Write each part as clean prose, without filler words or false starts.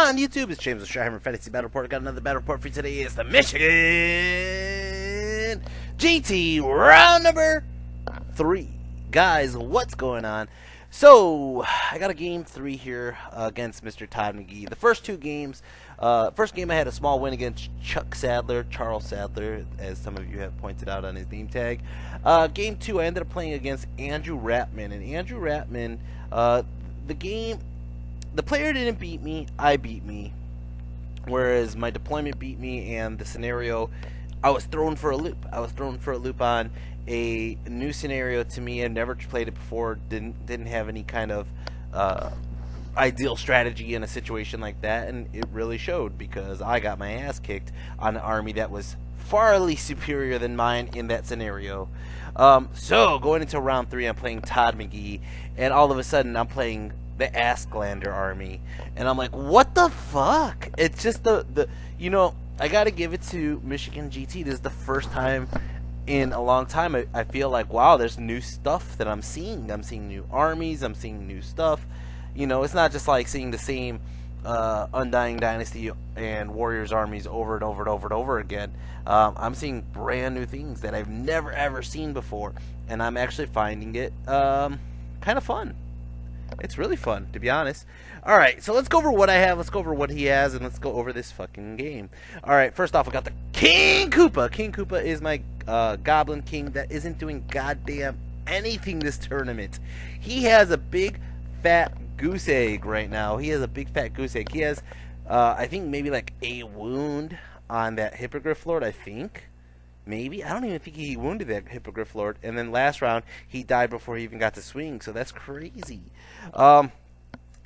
on YouTube. It's James with Shyhammer Fantasy Battle Report. Got another battle report for you today. It's the Michigan GT round number 3. Guys, what's going on? So, I got a game 3 here against Mr. Todd McGee. The first 2 games, first game I had a small win against Charles Sadler, as some of you have pointed out on his name tag. Game 2, I ended up playing against Andrew Ratman. And Andrew Ratman, the player didn't beat me, I beat me. Whereas my deployment beat me, and the scenario, I was thrown for a loop. I was thrown for a loop on a new scenario to me. I've never played it before. Didn't have any kind of ideal strategy in a situation like that, and it really showed because I got my ass kicked on an army that was farly superior than mine in that scenario. So going into round 3, I'm playing Todd McGee, and all of a sudden I'm playing the Asklander army, and I'm like, what the fuck? It's just the you know, I gotta give it to Michigan GT. This is the first time in a long time I feel like, wow, there's new stuff that I'm seeing. I'm seeing new armies, I'm seeing new stuff. You know, it's not just like seeing the same Undying Dynasty and Warriors armies over and over and over and over again. I'm seeing brand new things that I've never ever seen before, and I'm actually finding it kind of fun. It's really fun, to be honest. Alright, so let's go over what I have, let's go over what he has, and let's go over this fucking game. Alright, first off, I got the King Koopa. King Koopa is my Goblin King that isn't doing goddamn anything this tournament. He has a big, fat goose egg right now. He has a big, fat goose egg. He has, I think, maybe like a wound on that Hippogriff Lord, I think. Maybe. I don't even think he wounded that Hippogriff Lord. And then last round, he died before he even got to swing. So that's crazy. I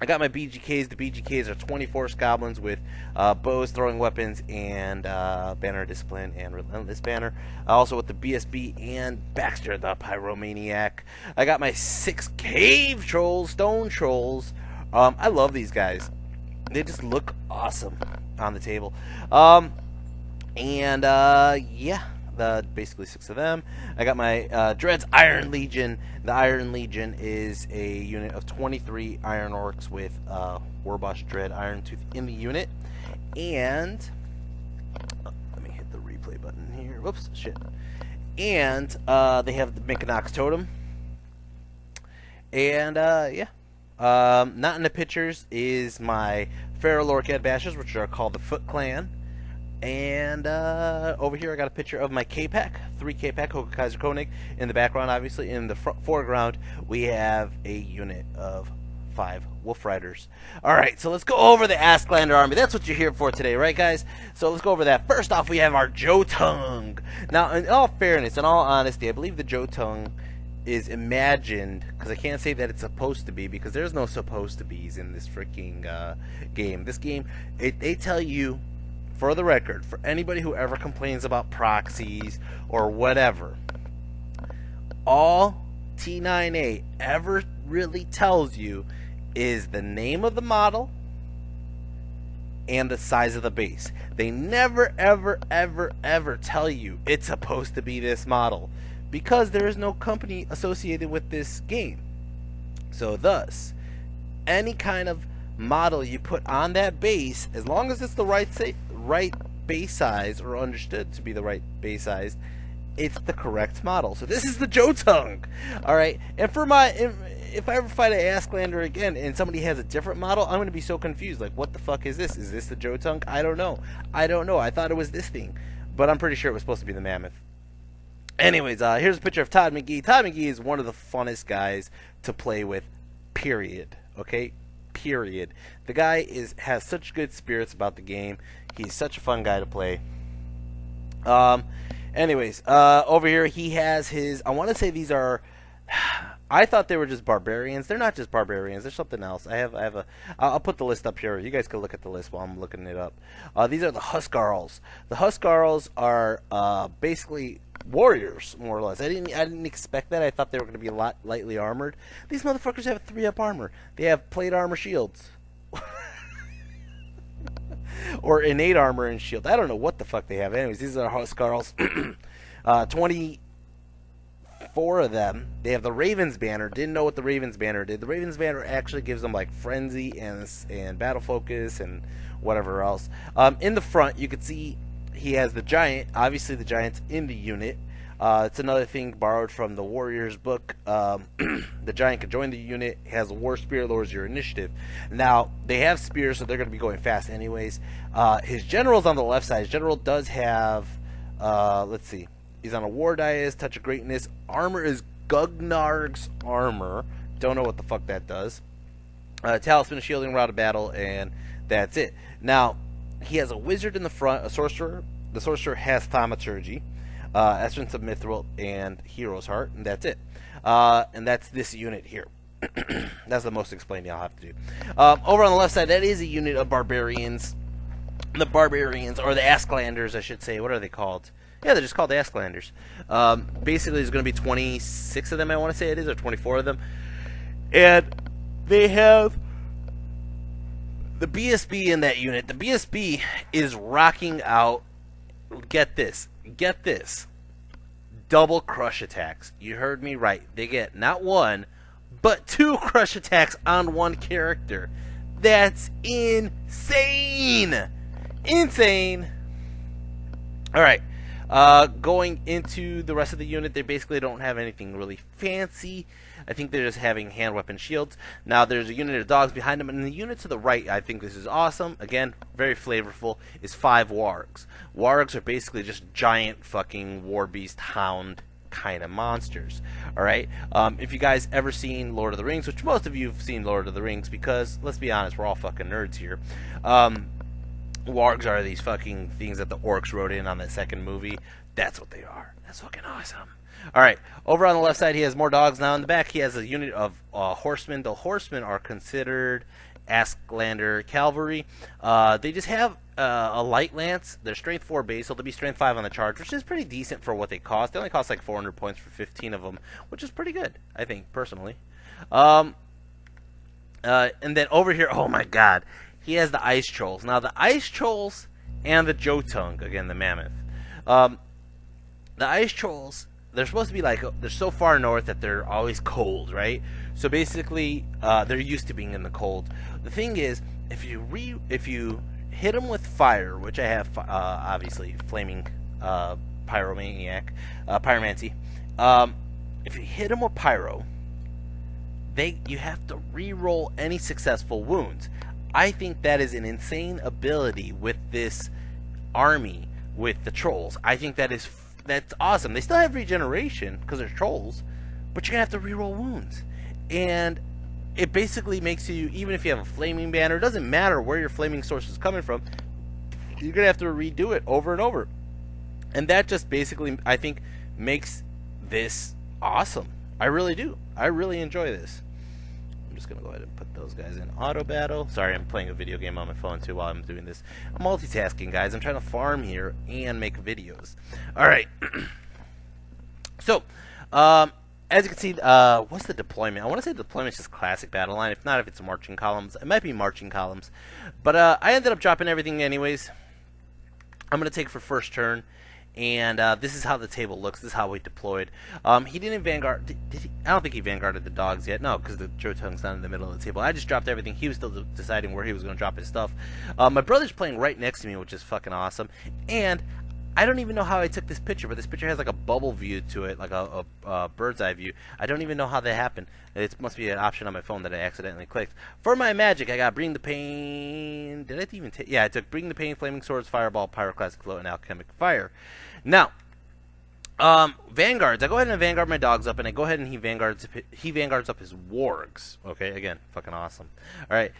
got my BGKs. The BGKs are 20-force goblins with bows, throwing weapons, and Banner of Discipline and Relentless Banner. Also with the BSB and Baxter the Pyromaniac. I got my 6 cave trolls, stone trolls. I love these guys. They just look awesome on the table. Yeah. Basically 6 of them. I got my Dread's Iron Legion. The Iron Legion is a unit of 23 Iron Orcs with Warboss Dread Iron Tooth in the unit. And let me hit the replay button here. Whoops, shit. And they have the Minkanox Totem. And yeah. Not in the pictures is my Feral Orc Head Bashers, which are called the Foot Clan. And over here I got a picture of my K-Pack, 3 K-Pack, Hoka Kaiser Koenig. In the background, obviously, in the foreground, we have a unit of 5 Wolf Riders. Alright, so let's go over the Asklander army. That's what you're here for today, right, guys? So let's go over that. First off, we have our Jotun. Now, in all fairness, in all honesty, I believe the Jotun is imagined, because I can't say that it's supposed to be, because there's no supposed to be's in this freaking game. This game, they tell you, for the record, for anybody who ever complains about proxies or whatever, all T9A ever really tells you is the name of the model and the size of the base. They never, ever, ever, ever tell you it's supposed to be this model, because there is no company associated with this game. So thus, any kind of model you put on that base, as long as it's the right base size, or understood to be the right base size, it's the correct model. So this is the Jotun. Alright, and for if I ever fight an Asklander again and somebody has a different model, I'm going to be so confused. Like, what the fuck is this? Is this the Jotun? I don't know. I thought it was this thing, but I'm pretty sure it was supposed to be the Mammoth. Anyways, here's a picture of Todd McGee. Todd McGee is one of the funnest guys to play with, period. Okay? Period. The guy has such good spirits about the game. He's such a fun guy to play. Anyways, over here he has his, I want to say these are, I thought they were just barbarians. They're not just barbarians. They're something else. I'll put the list up here. You guys can look at the list while I'm looking it up. These are the Huskarls. The Huskarls are basically warriors, more or less. I didn't expect that. I thought they were going to be a lot lightly armored. These motherfuckers have 3-up armor. They have plate armor shields. Or innate armor and shield. I don't know what the fuck they have. Anyways, these are Huskarls. 24 4 of them. They have the Ravens banner. Didn't know what the Ravens banner did. The Ravens banner actually gives them like frenzy and battle focus and whatever else. In the front, you can see he has the giant. Obviously, the giant's in the unit. It's another thing borrowed from the Warriors book. The giant can join the unit, has a war spear, lowers your initiative. Now, they have spears, so they're going to be going fast anyways. His general's on the left side. His general does have, let's see, he's on a war dais, touch of greatness. Armor is Gugnarg's armor. Don't know what the fuck that does. Talisman, shielding, route of battle, and that's it. Now, he has a wizard in the front, a sorcerer. The sorcerer has thaumaturgy. Essence of Mithril and Hero's Heart, and that's it. And that's this unit here. That's the most explaining I'll have to do. Over on the left side, that is a unit of barbarians. The barbarians, or the Asklanders, I should say. What are they called? Yeah, they're just called the Asklanders. Basically, there's going to be 26 of them, I want to say it is, or 24 of them. And they have the BSB in that unit. The BSB is rocking out, get this, double crush attacks. You heard me right. They get not one, but 2 crush attacks on one character. That's insane. Insane. Alright. Going into the rest of the unit, they basically don't have anything really fancy. I think they're just having hand weapon shields. Now, there's a unit of dogs behind them, and the unit to the right, I think this is awesome. Again, very flavorful, is 5 wargs. Wargs are basically just giant fucking war beast hound kind of monsters. Alright? If you guys ever seen Lord of the Rings, which most of you have seen Lord of the Rings, because, let's be honest, we're all fucking nerds here. Wargs are these fucking things that the Orcs wrote in on that second movie. That's what they are. That's fucking awesome. Alright, over on the left side he has more dogs. Now in the back he has a unit of horsemen. The horsemen are considered Asklander cavalry. They just have a light lance. They're strength 4 base, so they'll be strength 5 on the charge, which is pretty decent for what they cost. They only cost like 400 points for 15 of them, which is pretty good, I think, personally. And then over here, oh my god, he has the ice trolls. Now the ice trolls and the Jotun, again the mammoth. The ice trolls, they're supposed to be like, they're so far north that they're always cold, right? So basically, they're used to being in the cold. The thing is, if you hit them with fire, which I have, obviously, flaming pyromancy. If you hit them with pyro, you have to re-roll any successful wounds. I think that is an insane ability with this army with the trolls. I think that's awesome. They still have regeneration because they're trolls, but you're gonna have to reroll wounds, and it basically makes you, even if you have a flaming banner, it doesn't matter where your flaming source is coming from, you're gonna have to redo it over and over, and that just basically, I think, makes this awesome. I really do. I really enjoy this. I'm just gonna go ahead and put those guys in auto battle. Sorry, I'm playing a video game on my phone too while I'm doing this. I'm multitasking, guys. I'm trying to farm here and make videos. Alright. So, as you can see, what's the deployment? I want to say the deployment is just classic battle line. If not, if it's marching columns. It might be marching columns. But I ended up dropping everything anyways. I'm going to take for first turn. And this is how the table looks. This is how we deployed. He didn't vanguard. Did he? I don't think he vanguarded the dogs yet. No, because the Jotun's not in the middle of the table. I just dropped everything. He was still deciding where he was going to drop his stuff. My brother's playing right next to me, which is fucking awesome. And I don't even know how I took this picture, but this picture has like a bubble view to it, like a bird's eye view. I don't even know how that happened. It must be an option on my phone that I accidentally clicked. For my magic, I got Bring the Pain. Did I even take? Yeah, I took Bring the Pain, Flaming Swords, Fireball, Pyroclastic Flow, and Alchemic Fire. Now, vanguards. I go ahead and vanguard my dogs up, and I go ahead and he vanguards up his wargs. Okay, again, fucking awesome. All right,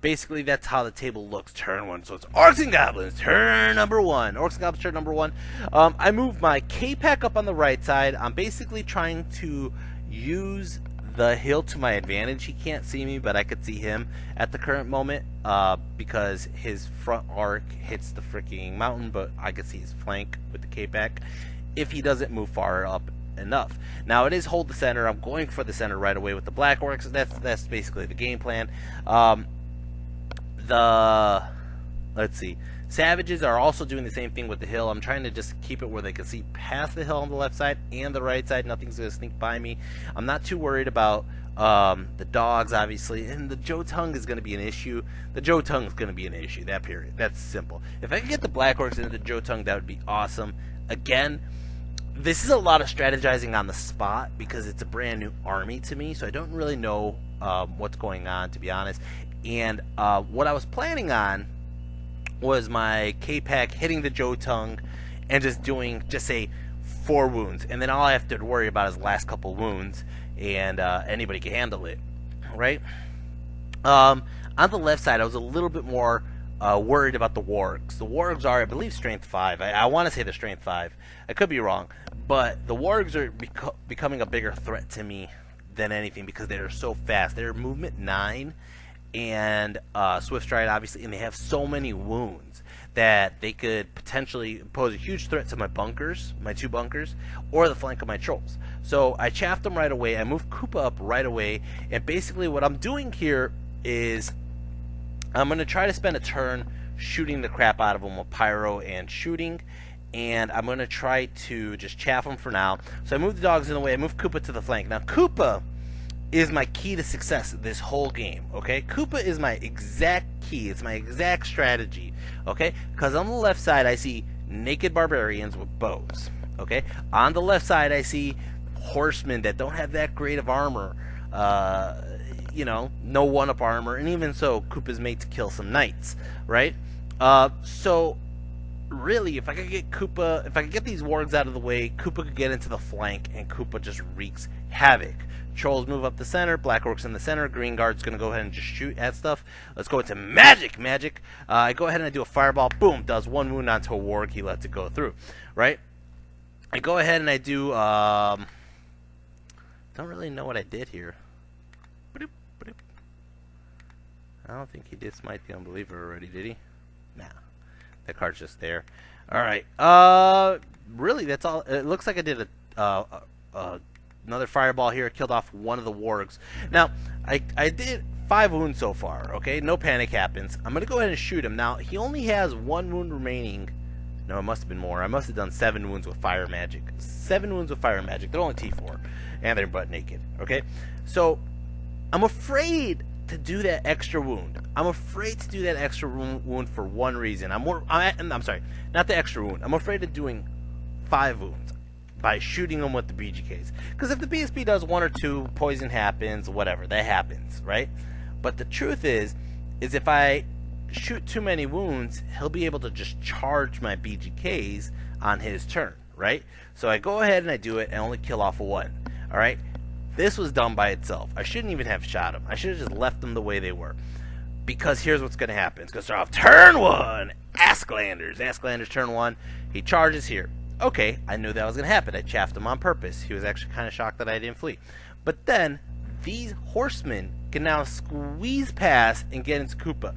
basically that's how the table looks. Turn 1, so it's Orcs and Goblins. Turn number 1. Orcs and Goblins. Turn number 1. I move my K-Pack up on the right side. I'm basically trying to use the hill to my advantage. He can't see me, but I could see him at the current moment because his front arc hits the freaking mountain, but I could see his flank with the K-Pack if he doesn't move far up enough. Now it is hold the center. I'm going for the center right away with the Black Orcs. That's basically the game plan. Let's see. Savages are also doing the same thing with the hill. I'm trying to just keep it where they can see past the hill on the left side and the right side. Nothing's going to sneak by me. I'm not too worried about the dogs, obviously, and the Jotun is going to be an issue. The Jotun is going to be an issue, that period. That's simple. If I could get the Black Orcs into the Jotun, that would be awesome. Again, this is a lot of strategizing on the spot because it's a brand new army to me, so I don't really know what's going on, to be honest. And what I was planning on was my K-Pack hitting the Jotun and just doing, just say, 4 wounds. And then all I have to worry about is the last couple wounds, and anybody can handle it, right? On the left side, I was a little bit more worried about the Wargs. The Wargs are, I believe, Strength 5. I want to say they're Strength 5. I could be wrong. But the Wargs are becoming a bigger threat to me than anything because they're so fast. They're Movement 9 and Swift Stride, obviously, and they have so many wounds that they could potentially pose a huge threat to my bunkers, my 2 bunkers, or the flank of my trolls. So I chaffed them right away. I moved Koopa up right away, and basically what I'm doing here is I'm going to try to spend a turn shooting the crap out of them with pyro and shooting, and I'm going to try to just chaff them for now. So I moved the dogs in the way. I moved Koopa to the flank. Now Koopa is my key to success this whole game, okay? Koopa is my exact key. It's my exact strategy, okay? Because on the left side, I see naked barbarians with bows, okay? On the left side, I see horsemen that don't have that great of armor, you know, no one-up armor, and even so, Koopa's made to kill some knights, right? So really, if I could get Koopa, if I could get these wargs out of the way, Koopa could get into the flank, and Koopa just wreaks havoc. Trolls move up the center, Black Orcs in the center, Green Guard's going to go ahead and just shoot at stuff. Let's go into magic. I go ahead and I do a fireball, boom, does 1 wound onto a warg, he lets it go through, right? I go ahead and I do, don't really know what I did here. I don't think he did smite the Unbeliever already, did he? Nah. That card's just there. Alright. Really, that's all. It looks like I did another fireball here. Killed off one of the wargs. Now, I did 5 wounds so far, okay? No panic happens. I'm going to go ahead and shoot him. Now, he only has 1 wound remaining. No, it must have been more. I must have done 7 wounds with fire magic. 7 wounds with fire magic. They're only T4. And they're butt naked, okay? So, I'm afraid to do that extra wound. I'm afraid to do that extra wound for one reason. I'm sorry, not the extra wound. I'm afraid of doing 5 wounds by shooting them with the BGKs. Because if the BSB does 1 or 2, poison happens, whatever, that happens, right? But the truth is if I shoot too many wounds, he'll be able to just charge my BGKs on his turn, right? So I go ahead and I do it and only kill off 1, all right? This was done by itself. I shouldn't even have shot him. I should have just left them the way they were. Because here's what's going to happen. It's going to start off turn 1. Asklander's turn 1. He charges here. Okay, I knew that was going to happen. I chaffed him on purpose. He was actually kind of shocked that I didn't flee. But then, these horsemen can now squeeze past and get into Koopa.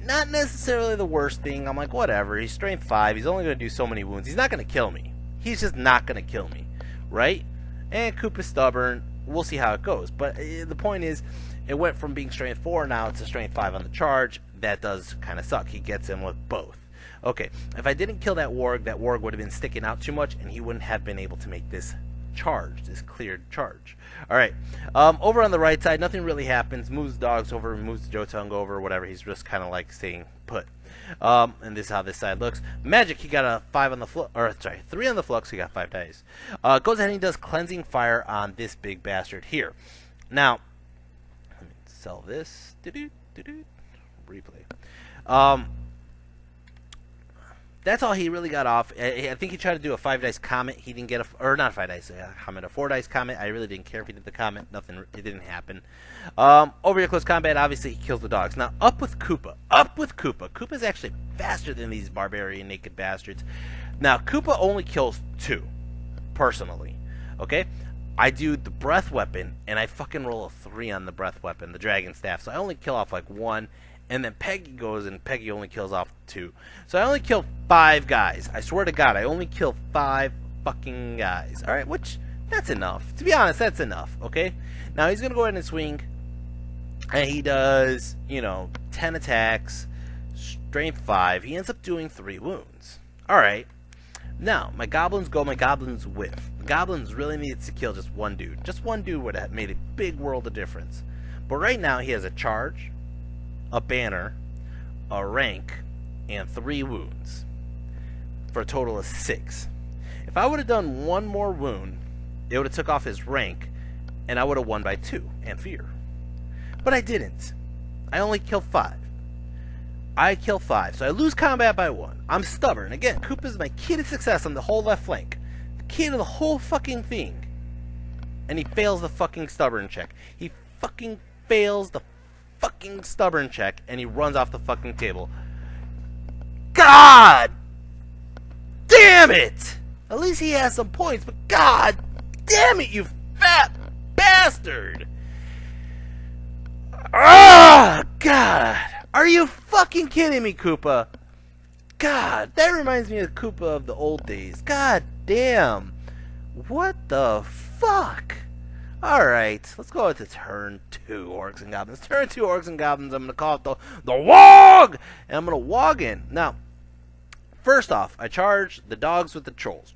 Not necessarily the worst thing. I'm like, whatever. He's strength 5. He's only going to do so many wounds. He's not going to kill me. He's just not going to kill me. Right? And Koopa's stubborn. We'll see how it goes. But the point is, it went from being strength 4 now to strength 5 on the charge. That does kind of suck. He gets him with both. Okay, if I didn't kill that warg would have been sticking out too much, and he wouldn't have been able to make this charge, this cleared charge. Alright, over on the right side, nothing really happens. Moves the dogs over, moves the Jotun over, whatever. He's just kind of like staying put. And this is how this side looks. Magic, he got a 5 on the flux, or sorry, 3 on the flux, he got 5 dice. Goes ahead and he does cleansing fire on this big bastard here. Now, let me sell this. Replay. That's all he really got off. I think he tried to do a 5 dice comet. He didn't get a, or not a 5 dice comet, a 4 dice comet. I really didn't care if he did the comet. Nothing, it didn't happen. Over here, close combat, obviously he kills the dogs. Now, up with Koopa. Koopa's actually faster than these barbarian naked bastards. Now, Koopa only kills 2, personally. Okay? I do the breath weapon, and I fucking roll a 3 on the breath weapon, the dragon staff. So I only kill off like 1. And then Peggy goes, and Peggy only kills off 2. So I only kill 5 guys. I swear to God, I only kill 5 fucking guys. Alright, which, that's enough. To be honest, that's enough, okay? Now, he's going to go ahead and swing. And he does, you know, 10 attacks, Strength 5. He ends up doing 3 wounds. Alright. Now, my goblins go, my goblins whiff. The goblins really needed to kill just one dude. Just one dude would have made a big world of difference. But right now, he has a charge, a banner, a rank, and 3 wounds. For a total of 6. If I would have done one more wound, it would have took off his rank, and I would have won by 2, and fear. But I didn't. I only killed 5. I kill 5, so I lose combat by 1. I'm stubborn. Again, Koopa's my key to success on the whole left flank. The key to the whole fucking thing. And he fails the fucking stubborn check. He fucking fails the fucking stubborn check, and he runs off the fucking table. God damn it! At least he has some points, but god damn it, you fat bastard! Ah, God! Are you fucking kidding me, Koopa? God, that reminds me of Koopa of the old days. God damn. What the fuck? Alright, let's go into turn 2, Orcs and Goblins. Turn 2, Orcs and Goblins. I'm going to call it the Wog! And I'm going to Wog in. Now, first off, I charged the dogs with the trolls.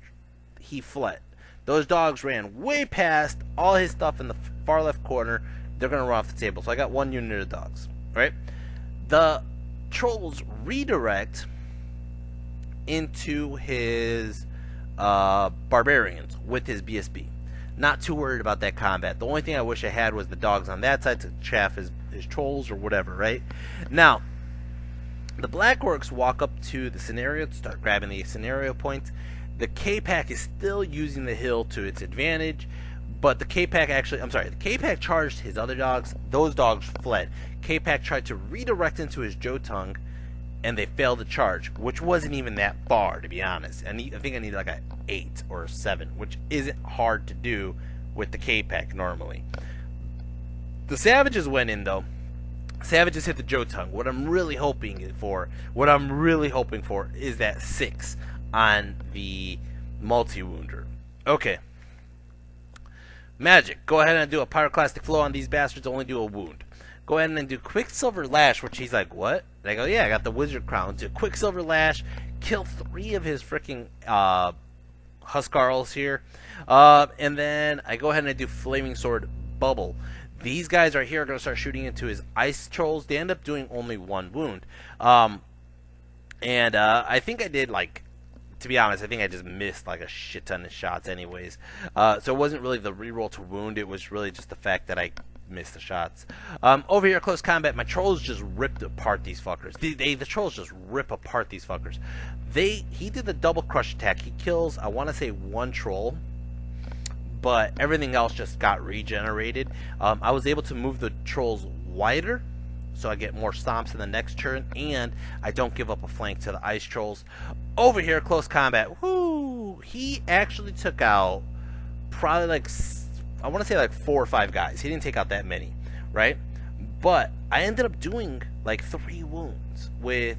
He fled. Those dogs ran way past all his stuff in the far left corner. They're going to run off the table. So I got 1 unit of dogs. Right? The trolls redirect into his barbarians with his BSB. Not too worried about that combat. The only thing I wish I had was the dogs on that side to chaff his trolls or whatever, right? Now, the Black Orcs walk up to the scenario to start grabbing the scenario points. The K-Pack is still using the hill to its advantage, but the K-Pack the K-Pack charged his other dogs. Those dogs fled. K-Pack tried to redirect into his Jotun, and they failed to charge, which wasn't even that far, to be honest. I think I needed like an 8 or a 7, which isn't hard to do with the K-Pack normally. The Savages went in, though. Savages hit the Jotun. What I'm really hoping for is that 6 on the multi-wounder. Okay. Magic. Go ahead and do a pyroclastic flow on these bastards. Only do a wound. Go ahead and do Quicksilver Lash, which he's like, what? And I go, yeah, I got the Wizard Crown. Do Quicksilver Lash. Kill 3 of his freaking Huskarls here. And then I go ahead and I do Flaming Sword Bubble. These guys right here are going to start shooting into his Ice Trolls. They end up doing only 1 wound. I think I did, like, to be honest, I think I just missed like a shit ton of shots anyways. So it wasn't really the reroll to wound. It was really just the fact that I missed the shots. Over here, close combat, my trolls just ripped apart these fuckers. The trolls just rip apart these fuckers. He did the double crush attack. He kills, I want to say, 1 troll, but everything else just got regenerated. I was able to move the trolls wider, so I get more stomps in the next turn, and I don't give up a flank to the ice trolls. Over here, close combat, whoo! He actually took out probably like, I want to say like 4 or 5 guys. He didn't take out that many, right? But I ended up doing like 3 wounds with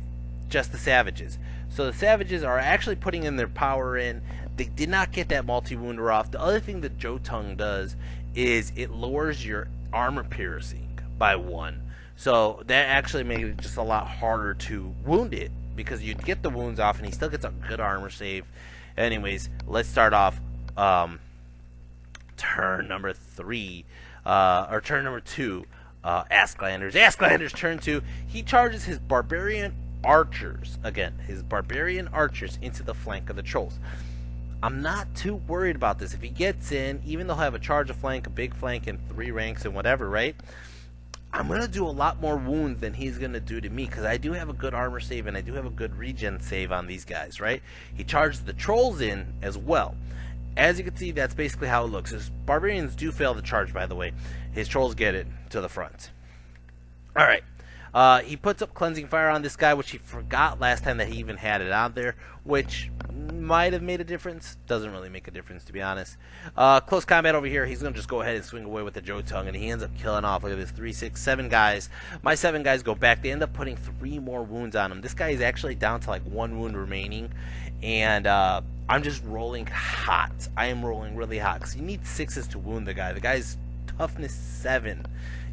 just the Savages. So the Savages are actually putting in their power in. They did not get that multi-wounder off. The other thing that Jotun does is it lowers your armor piercing by 1. So that actually made it just a lot harder to wound it, because you'd get the wounds off and he still gets a good armor save. Anyways, let's start off turn number 3, or turn number 2, Asklander's. Asklander's turn 2, he charges his Barbarian Archers, again, his Barbarian Archers into the flank of the Trolls. I'm not too worried about this. If he gets in, even though he'll have a charge, a flank, a big flank, and 3 ranks and whatever, right? I'm going to do a lot more wounds than he's going to do to me, because I do have a good armor save and I do have a good regen save on these guys, right? He charges the trolls in as well. As you can see, that's basically how it looks. His barbarians do fail to charge, by the way. His trolls get it to the front. Alright. He puts up Cleansing Fire on this guy, which he forgot last time that he even had it on there, which might have made a difference. Doesn't really make a difference, to be honest. Close combat over here. He's going to just go ahead and swing away with the Jotun, and he ends up killing off. Look at this, 3, 6, 7 guys. My 7 guys go back. They end up putting 3 more wounds on him. This guy is actually down to like 1 wound remaining, and I'm just rolling hot. I am rolling really hot, because you need 6s to wound the guy. The guy's toughness 7.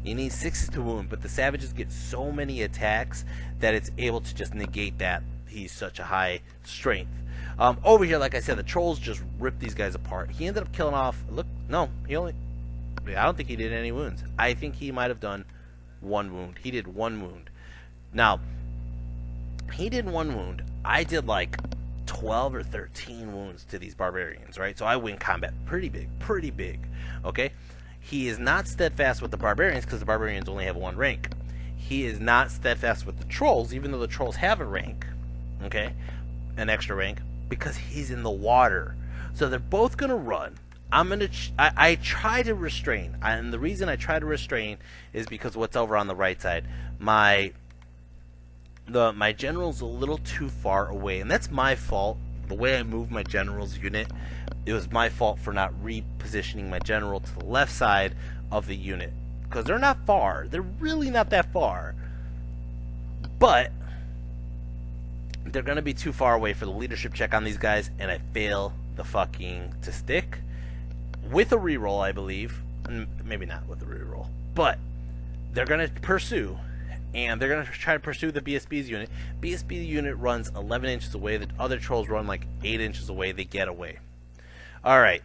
He needs 6 to wound, but the savages get so many attacks that it's able to just negate that. He's such a high strength. Over here, like I said, the trolls just ripped these guys apart. He ended up killing off... Look, no, he only... I don't think he did any wounds. I think he might have done 1 wound. He did 1 wound. Now, he did 1 wound. I did like 12 or 13 wounds to these barbarians, right? So I win combat pretty big, okay? He is not steadfast with the barbarians because the barbarians only have 1 rank. He is not steadfast with the trolls, even though the trolls have a rank, okay? An extra rank, because he's in the water. So they're both going to run. I try to restrain, and the reason I try to restrain is because what's over on the right side. My general's a little too far away, and that's my fault. The way I moved my general's unit, it was my fault for not repositioning my general to the left side of the unit, because they're not far. They're really not that far, but they're going to be too far away for the leadership check on these guys, and I fail the fucking to stick with a reroll, I believe. Maybe not with a reroll, but they're going to pursue, and they're going to try to pursue the BSB's unit. BSB unit runs 11 inches away. The other trolls run like 8 inches away. They get away. Alright,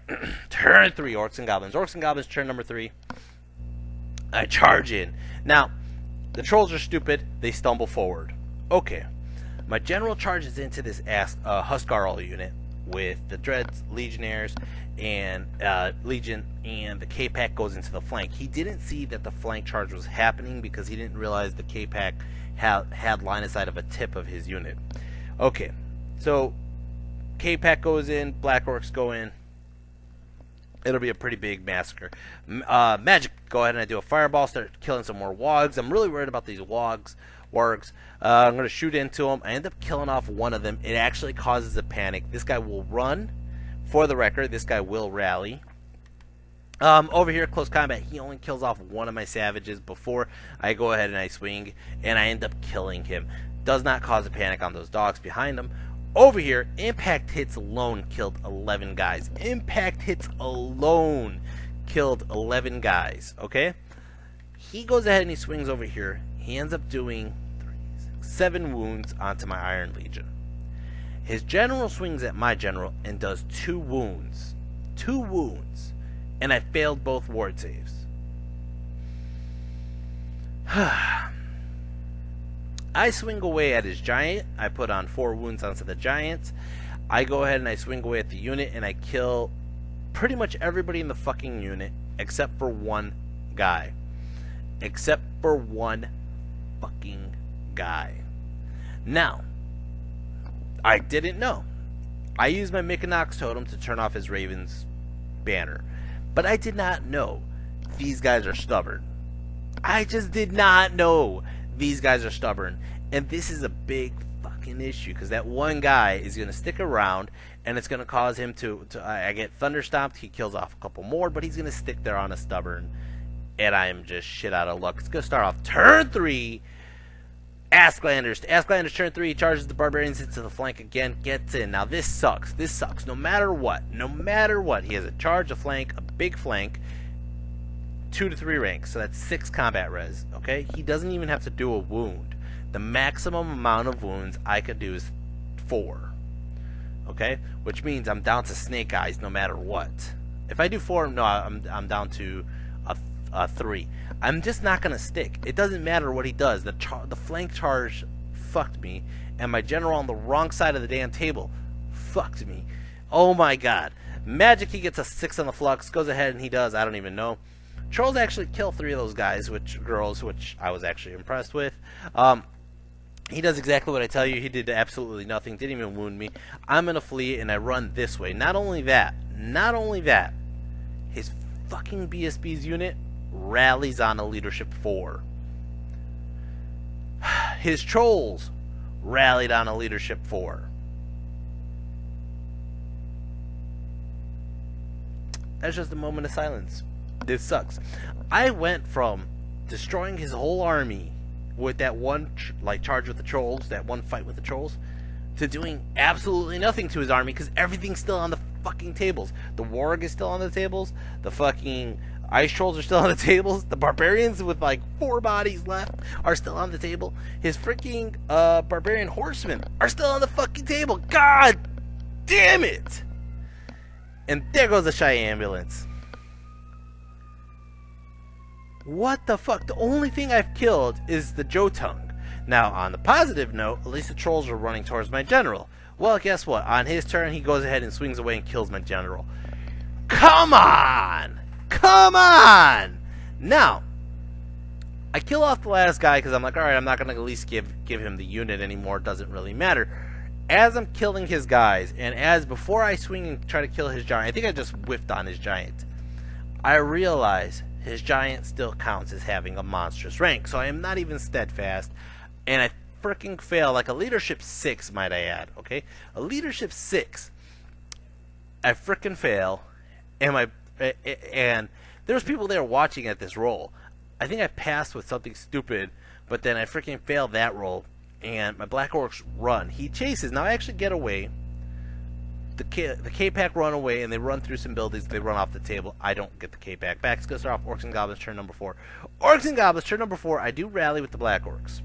turn 3, Orcs and Goblins. Orcs and Goblins, turn number 3. I charge in. Now, the trolls are stupid. They stumble forward. Okay. My general charges into this Huskarl unit with the Dreads, Legionnaires, and Legion, and the K-Pack goes into the flank. He didn't see that the flank charge was happening because he didn't realize the K-Pack had line of sight of a tip of his unit. Okay, so K-Pack goes in, Black Orcs go in. It'll be a pretty big massacre. Magic, go ahead and I do a fireball, start killing some more wogs. I'm really worried about these wargs. I'm going to shoot into them. I end up killing off one of them. It actually causes a panic. This guy will run. For the record, this guy will rally. Over here, close combat, he only kills off one of my savages before I go ahead and I swing, and I end up killing him. Does not cause a panic on those dogs behind him. Over here, impact hits alone killed 11 guys. Impact hits alone killed 11 guys, okay? He goes ahead and he swings over here. He ends up doing 7 wounds onto my Iron Legion. His general swings at my general and does 2 wounds. 2 wounds. And I failed both ward saves. I swing away at his giant. I put on 4 wounds onto the giants. I go ahead and I swing away at the unit and I kill pretty much everybody in the fucking unit except for one guy. Except for one fucking guy. Now, I didn't know. I used my Mykonos totem to turn off his Raven's banner. But I did not know these guys are stubborn. I just did not know these guys are stubborn. And this is a big fucking issue because that one guy is going to stick around and it's going to cause him to I get thunderstomped. He kills off a couple more, but he's going to stick there on a stubborn. And I am just shit out of luck. It's going to start off turn 3. Asklanders. Asklanders turn 3. Charges the barbarians into the flank again. Gets in. Now this sucks. This sucks. No matter what. No matter what. He has a charge, a flank, a big flank. 2 to 3 ranks. So that's 6 combat res. Okay? He doesn't even have to do a wound. The maximum amount of wounds I could do is 4. Okay? Which means I'm down to snake eyes no matter what. If I do 4, no, I'm down to 3. I'm just not going to stick. It doesn't matter what he does. The flank charge fucked me, and my general on the wrong side of the damn table fucked me. Oh my god. Magic, he gets a 6 on the flux, goes ahead and he does, I don't even know. Trolls actually kill 3 of those guys, which I was actually impressed with. He does exactly what I tell you. He did absolutely nothing, didn't even wound me. I'm going to flee, and I run this way. Not only that, his fucking BSB's unit rallies on a leadership 4. His trolls rallied on a leadership 4. That's just a moment of silence. This sucks. I went from destroying his whole army with that one charge with the trolls, that one fight with the trolls, to doing absolutely nothing to his army because everything's still on the fucking tables. The warg is still on the tables. The fucking Ice trolls are still on the tables. The barbarians with like 4 bodies left are still on the table. His freaking barbarian horsemen are still on the fucking table. God damn it! And there goes the shy ambulance. What the fuck? The only thing I've killed is the Jotun. Now, on the positive note, at least the trolls are running towards my general. Well, guess what? On his turn, he goes ahead and swings away and kills my general. Come on! Come on! Now, I kill off the last guy because I'm like, alright, I'm not going to at least give him the unit anymore. It doesn't really matter. As I'm killing his guys, and as before I swing and try to kill his giant, I think I just whiffed on his giant. I realize his giant still counts as having a monstrous rank, so I am not even steadfast, and I freaking fail like a leadership 6, might I add, okay? A leadership 6. I freaking fail, and there was people there watching at this roll. I think I passed with something stupid, but then I freaking failed that roll, and my Black Orcs run. He chases. Now I actually get away. The K-Pack run away, and they run through some buildings. They run off the table. I don't get the K-Pack back. It's going to start off Orcs and Goblins, turn number 4. Orcs and Goblins, turn number 4. I do rally with the Black Orcs.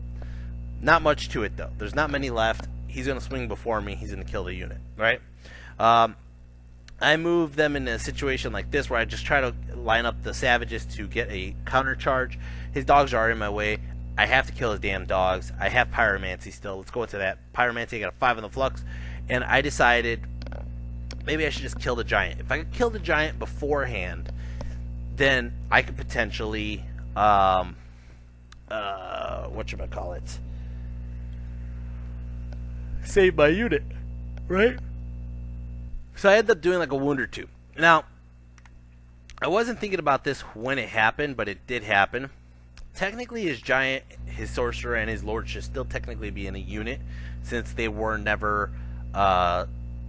Not much to it, though. There's not many left. He's going to swing before me. He's going to kill the unit, right? I move them in a situation like this where I just try to line up the savages to get a counter charge. His dogs are in my way. I have to kill his damn dogs. I have pyromancy still. Let's go into that. Pyromancy, I got a 5 on the flux. And I decided maybe I should just kill the giant. If I could kill the giant beforehand, then I could potentially, whatchamacallit, save my unit, right? So I ended up doing like a wound or 2. Now, I wasn't thinking about this when it happened, but it did happen. Technically, his giant, his sorcerer, and his lord should still technically be in a unit, since they were never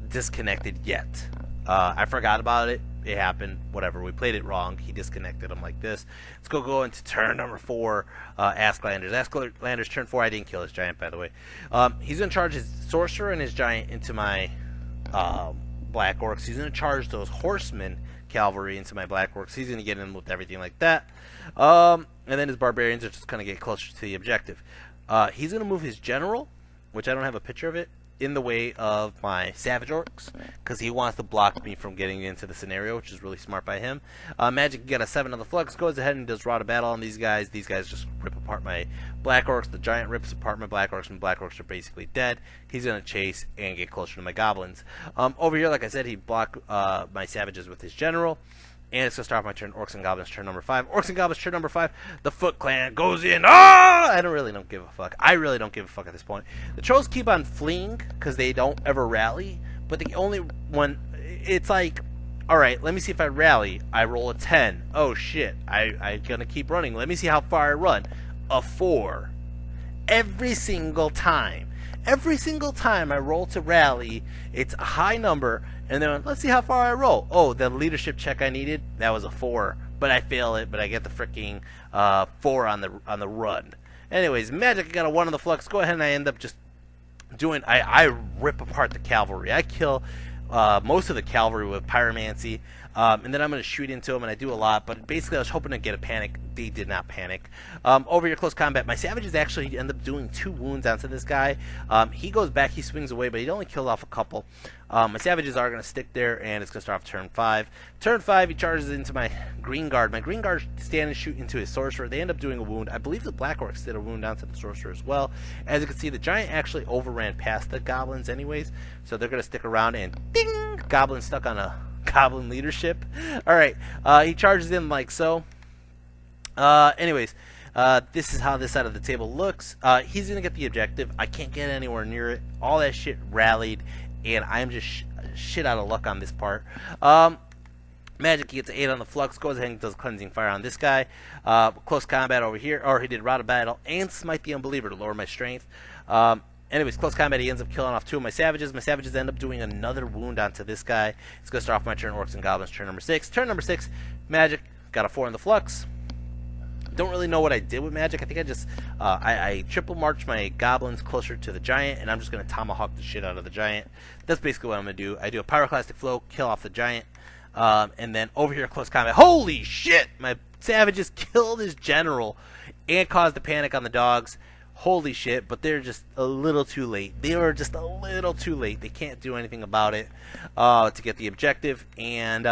disconnected yet. I forgot about it. It happened. Whatever. We played it wrong. He disconnected them like this. Let's go into turn number 4. Asklanders. Asklander's turn 4. I didn't kill his giant, by the way. He's going to charge his sorcerer and his giant into my Black Orcs. He's going to charge those horsemen cavalry into my Black Orcs. He's going to get in with everything like that. And then his barbarians are just going to get closer to the objective. He's going to move his general, which I don't have a picture of it, in the way of my Savage Orcs, because he wants to block me from getting into the scenario, which is really smart by him. Magic got a 7 on the flux, goes ahead and does Rod of Battle on these guys. These guys just rip apart my Black Orcs. The giant rips apart my Black Orcs, and Black Orcs are basically dead. He's going to chase and get closer to my Goblins. Over here, like I said, he blocked my Savages with his General. And it's going to start off my turn. Orcs and Goblins, turn number 5. Orcs and Goblins, turn number 5. The Foot Clan goes in. I don't give a fuck. I really don't give a fuck at this point. The Trolls keep on fleeing because they don't ever rally. But the only one, it's like, alright, let me see if I rally. I roll a 10. Oh shit. I'm going to keep running. Let me see how far I run. A 4. Every single time. Every single time I roll to rally, it's a high number, and then let's see how far I roll. Oh, the leadership check I needed, that was a 4, but I fail it, but I get the freaking 4 on the run. Anyways, Magic, I got a 1 on the flux. Go ahead and I end up just doing, I rip apart the cavalry. I kill most of the cavalry with pyromancy, and then I'm going to shoot into them, and I do a lot, but basically I was hoping to get a panic. They did not panic. Over here, close combat, my Savages actually end up doing 2 wounds onto this guy. He goes back, he swings away, but he only killed off a couple. My Savages are going to stick there, and it's going to start off turn 5. Turn 5, he charges into my Green Guard. My Green Guard stand and shoot into his Sorcerer. They end up doing a wound. I believe the Black Orcs did a wound onto the Sorcerer as well. As you can see, the Giant actually overran past the Goblins anyways, so they're going to stick around, and ding! Goblin stuck on a Goblin leadership. Alright, he charges in like so. Anyways, this is how this side of the table looks. He's going to get the objective. I can't get anywhere near it. All that shit rallied, and I'm just shit out of luck on this part. Magic gets 8 on the flux, goes ahead and does Cleansing Fire on this guy. Close combat over here, or he did Rod of Battle and Smite the Unbeliever to lower my strength. Anyways, close combat, he ends up killing off 2 of my Savages. My Savages end up doing another wound onto this guy. It's going to start off my turn, Orcs and Goblins, turn number 6. Turn number 6, Magic, got a 4 in the flux. Don't really know what I did with Magic. I think I just, I triple marched my Goblins closer to the Giant, and I'm just going to tomahawk the shit out of the Giant. That's basically what I'm going to do. I do a Pyroclastic Flow, kill off the Giant. And then over here, close combat. Holy shit! My savages killed his general and caused the panic on the dogs. Holy shit, but they're just a little too late. They were just a little too late. They can't do anything about it to get the objective. And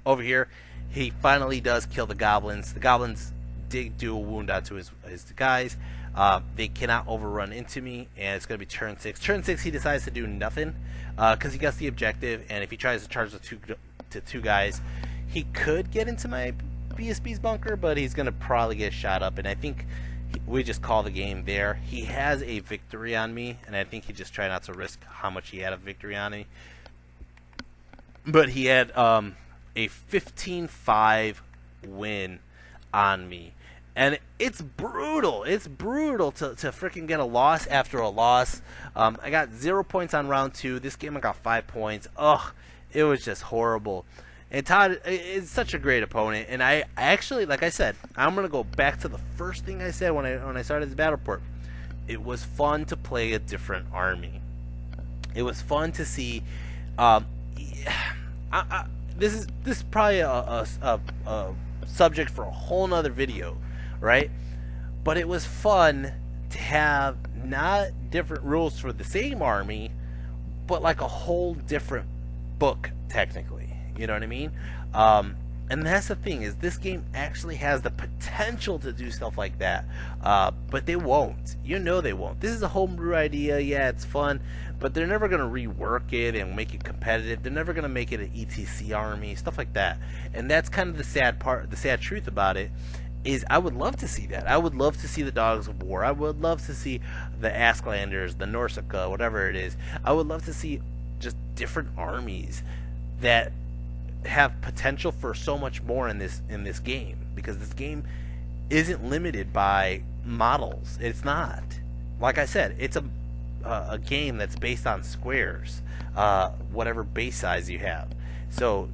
over here, he finally does kill the goblins. The goblins did do a wound onto his guys. They cannot overrun into me, and it's going to be turn 6. Turn 6, he decides to do nothing because he gets the objective, and if he tries to charge the two guys, he could get into my BSB's bunker, but he's going to probably get shot up, and I think we just call the game there. He has a victory on me, and I think he just tried not to risk how much he had a victory on me. But he had a 15-5 win on me. And it's brutal. It's brutal to freaking get a loss after a loss. I got 0 points on round 2. This game I got 5 points. Ugh, it was just horrible. And Todd is such a great opponent. And I actually, like I said, I'm going to go back to the first thing I said when I started this battle report. It was fun to play a different army. It was fun to see. This is probably a subject for a whole nother video, right? But it was fun to have not different rules for the same army, but like a whole different book, technically. You know what I mean? And that's the thing, is this game actually has the potential to do stuff like that, but they won't. You know they won't. This is a homebrew idea. Yeah, it's fun, but they're never going to rework it and make it competitive. They're never going to make it an ETC army, stuff like that. And that's kind of the sad part, the sad truth about it, is I would love to see that. I would love to see the Dogs of War. I would love to see the Asklanders, the Norsica, whatever it is. I would love to see just different armies that have potential for so much more in this game, because this game isn't limited by models. It's not. Like I said, it's a game that's based on squares, whatever base size you have. So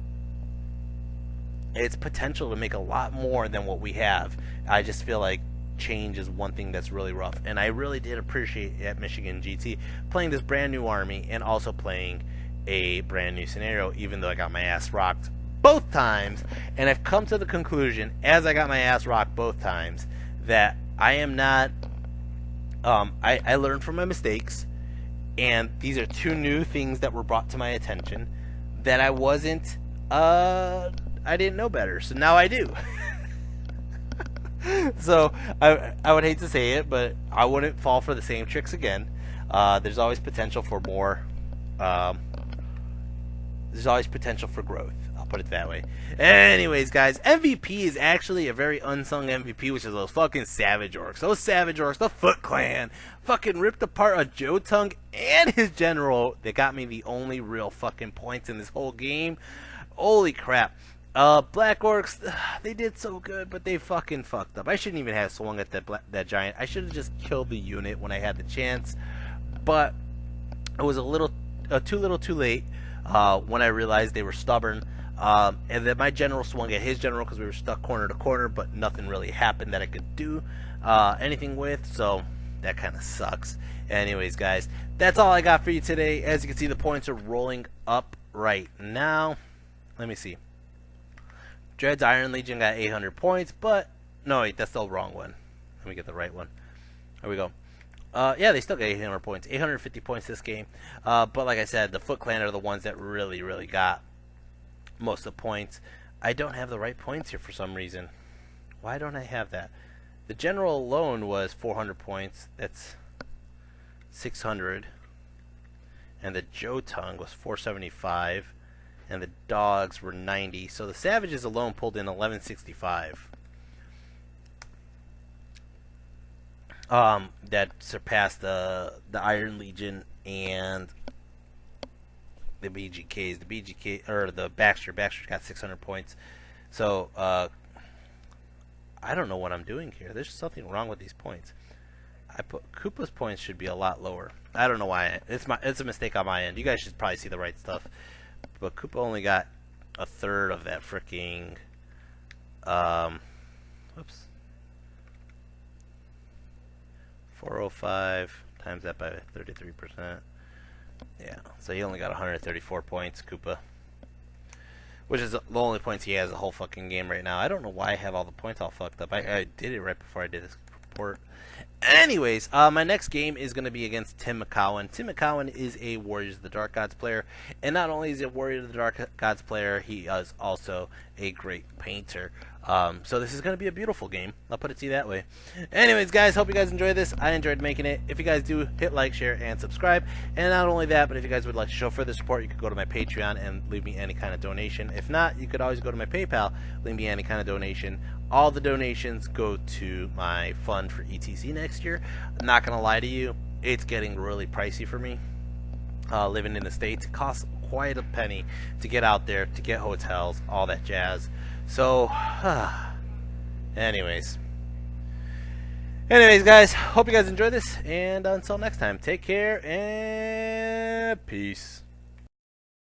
it's potential to make a lot more than what we have. I just feel like change is one thing that's really rough, and I really did appreciate at Michigan GT playing this brand new army and also playing a brand new scenario, even though I got my ass rocked both times. And I've come to the conclusion, as I got my ass rocked both times, that I am not I learned from my mistakes, and these are two new things that were brought to my attention that I wasn't I didn't know better, so now I do. So I would hate to say it, but I wouldn't fall for the same tricks again. There's always potential for more. There's always potential for growth. I'll put it that way. Anyways, guys, MVP is actually a very unsung MVP, which is those fucking Savage Orcs. Those Savage Orcs, the Foot Clan, fucking ripped apart a Jotun and his general. They got me the only real fucking points in this whole game. Holy crap. Black Orcs, they did so good, but they fucking fucked up. I shouldn't even have swung at that giant. I should have just killed the unit when I had the chance. But it was too little too late. When I realized they were stubborn, and then my general swung at his general because we were stuck corner to corner, but nothing really happened that I could do anything with, so that kind of sucks. Anyways, guys, that's all I got for you today. As you can see, the points are rolling up right now. Let me see. Dread's Iron Legion got 800 points, but no, wait, that's the wrong one. Let me get the right one. There we go. Yeah, they still got 800 points. 850 points this game. But like I said, the Foot Clan are the ones that really, really got most of the points. I don't have the right points here for some reason. Why don't I have that? The general alone was 400 points. That's 600. And the Jotun was 475. And the dogs were 90. So the savages alone pulled in 1165. That surpassed the Iron Legion and the BGKs. The BGK, or the Baxter. Baxter's got 600 points. So I don't know what I'm doing here. There's something wrong with these points. Koopa's points should be a lot lower. I don't know why. It's a mistake on my end. You guys should probably see the right stuff. But Koopa only got a third of that freaking. Whoops. 405 times that by 33%. Yeah, so he only got 134 points, Koopa. which is the only points he has the whole fucking game right now. I don't know why I have all the points all fucked up. I did it right before I did this report. Anyways, my next game is going to be against Tim McCowan. Tim McCowan is a Warriors of the Dark Gods player, and not only is he a Warriors of the Dark Gods player, he is also a great painter. So this is going to be a beautiful game. I'll put it to you that way. Anyways, guys, hope you guys enjoyed this. I enjoyed making it. If you guys do, hit like, share, and subscribe. And not only that, but if you guys would like to show further support, you could go to my Patreon and leave me any kind of donation. If not, you could always go to my PayPal, leave me any kind of donation. All the donations go to my fund for ETC next year. I'm not going to lie to you, it's getting really pricey for me. Living in the States, it costs quite a penny to get out there, to get hotels, all that jazz. So, anyways, guys, hope you guys enjoyed this, and until next time, take care and peace.